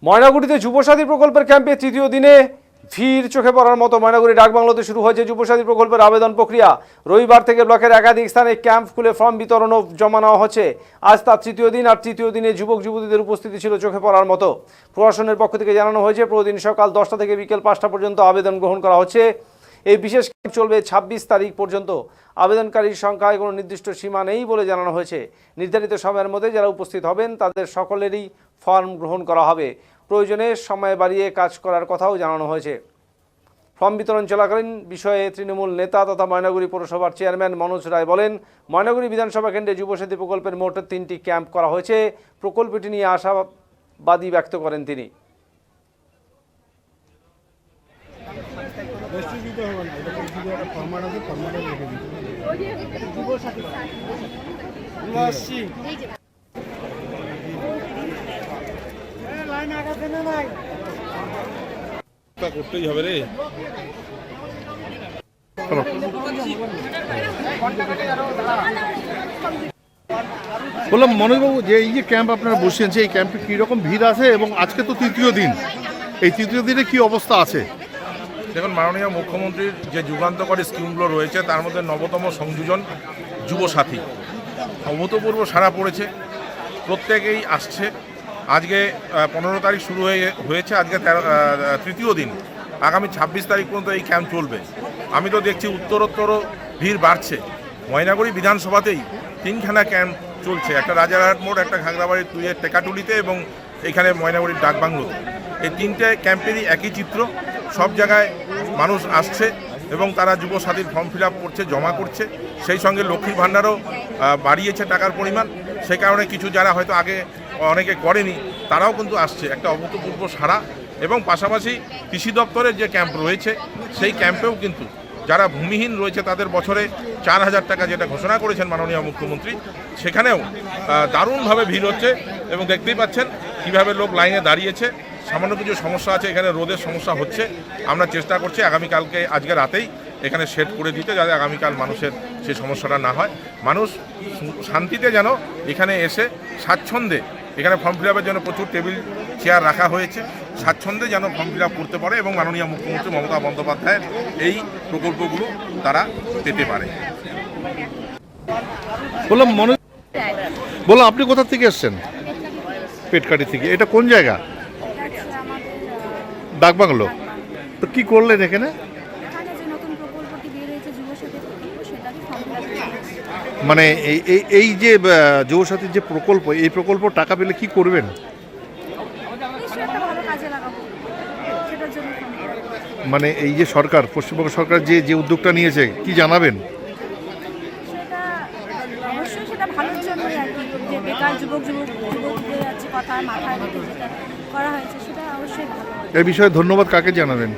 ময়নাগুড়িতে যুবসাথী প্রকল্পের ক্যাম্পে তৃতীয় দিনে ভিড় চোখে পড়ার মতো। ময়নাগুড়ি ডাকবাংলোতে শুরু হয়েছে যুবসাথী প্রকল্পের আবেদন প্রক্রিয়া। রবিবার থেকে ব্লকের একাধিক স্থানে ক্যাম্প খুলে ফর্ম বিতরণ ও জমা নেওয়া হচ্ছে। আজ তার তৃতীয় দিন, আর তৃতীয় দিনে যুবক যুবতীদের উপস্থিতি ছিল চোখে পড়ার মতো। প্রশাসনের পক্ষ থেকে জানানো হয়েছে প্রতিদিন সকাল 10টা থেকে বিকেল 5টা পর্যন্ত আবেদন গ্রহণ করা হচ্ছে। এই বিশেষ ক্যাম্প চলবে 26 তারিখ পর্যন্ত। আবেদনকারীর সংখ্যায় কোনো নির্দিষ্ট সীমা নেই বলে জানানো হয়েছে। নির্ধারিত সময়ের মধ্যে যারা উপস্থিত হবেন তাদের সকলেরই ফর্ম গ্রহণ করা হবে। প্রয়োজনে সময় বাড়িয়ে কাজ করার কথাও জানানো হয়েছে। ফর্ম বিতরণ চলাকালীন বিষয়ে তৃণমূল নেতা তথা ময়নাগুড়ি পৌরসভার চেয়ারম্যান মনোজ রায় বলেন, ময়নাগুড়ি বিধানসভা কেন্দ্রে যুবসাথী প্রকল্পের মোট 3টি ক্যাম্প করা হয়েছে। প্রকল্পটি নিয়ে আশাবাদী ব্যক্ত করেন তিনি। করতেই হবে রে। বললাম মনোজবাবু, যে এই যে ক্যাম্প আপনারা বসিয়েছেন, এই ক্যাম্পে কীরকম ভিড় আছে এবং আজকে তো তৃতীয় দিন, এই তৃতীয় দিনে কি অবস্থা আছে? দেখুন, মাননীয় মুখ্যমন্ত্রীর যে যুগান্তকারী স্কিমগুলো রয়েছে তার মধ্যে নবতম সংযোজন যুবসাথী অভূতপূর্ব সাড়া পড়েছে। প্রত্যেকেই আসছে। আজকে 15 তারিখ শুরু হয়েছে, আজকে তৃতীয় দিন। আগামী 26 তারিখ পর্যন্ত এই ক্যাম্প চলবে। আমি তো দেখছি উত্তরোত্তর ভিড় বাড়ছে। ময়নাগুড়ি বিধানসভাতেই 3খানা ক্যাম্প চলছে, একটা রাজারহাট মোড়, একটা ঘাগড়াবাড়ির তুইয়ের টেকাটুলিতে এবং এখানে ময়নাগুড়ির ডাকবাংলোতে। এই 3টে ক্যাম্পেরই একই চিত্র। সব জায়গায় মানুষ আসছে এবং তারা যুবসাথীর ফর্ম ফিল আপ করছে, জমা করছে। সেই সঙ্গে লক্ষ্মীর ভাণ্ডারও বাড়িয়েছে টাকার পরিমাণ। সেই কারণে কিছু যারা হয়তো আগে অনেকে করেনি তারাও কিন্তু আসছে, একটা অভূতপূর্ব সাড়া। এবং পাশাপাশি কৃষি দপ্তরের যে ক্যাম্প রয়েছে সেই ক্যাম্পেও কিন্তু যারা ভূমিহীন রয়েছে তাদের বছরে 4000 টাকা যেটা ঘোষণা করেছেন মাননীয় মুখ্যমন্ত্রী, সেখানেও দারুণভাবে ভিড় হচ্ছে। এবং দেখতেই পাচ্ছেন কীভাবে লোক লাইনে দাঁড়িয়েছে। সামান্য কিছু সমস্যা আছে, এখানে রোদের সমস্যা হচ্ছে। আমরা চেষ্টা করছি আজকে রাতেই এখানে সেট করে দিতে, যাতে আগামীকাল মানুষের সেই সমস্যাটা না হয়। মানুষ শান্তিতে যেন এখানে এসে স্বাচ্ছন্দ্যে, এখানে ফর্ম ফিল আপের জন্য প্রচুর টেবিল চেয়ার রাখা হয়েছে, স্বাচ্ছন্দ্যে যেন ফর্ম ফিল আপ করতে পারে এবং মাননীয় মুখ্যমন্ত্রী মমতা বন্দ্যোপাধ্যায়ের এই প্রকল্পগুলো তারা পেতে পারে। বললাম আপনি কোথা থেকে এসছেন? পেটকাটি থেকে। এটা কোন জায়গা? ডাকবাংলো। তো কি করলেন এখানে? মানে এই যে যুবসাথীর যে প্রকল্প, এই প্রকল্প টাকা পেলে কি করবেন? মানে এই যে সরকার, পশ্চিমবঙ্গ সরকার যে উদ্যোগটা নিয়েছে, কি জানাবেন? এই বিষয়ে ধন্যবাদ কাকে জানাবেন?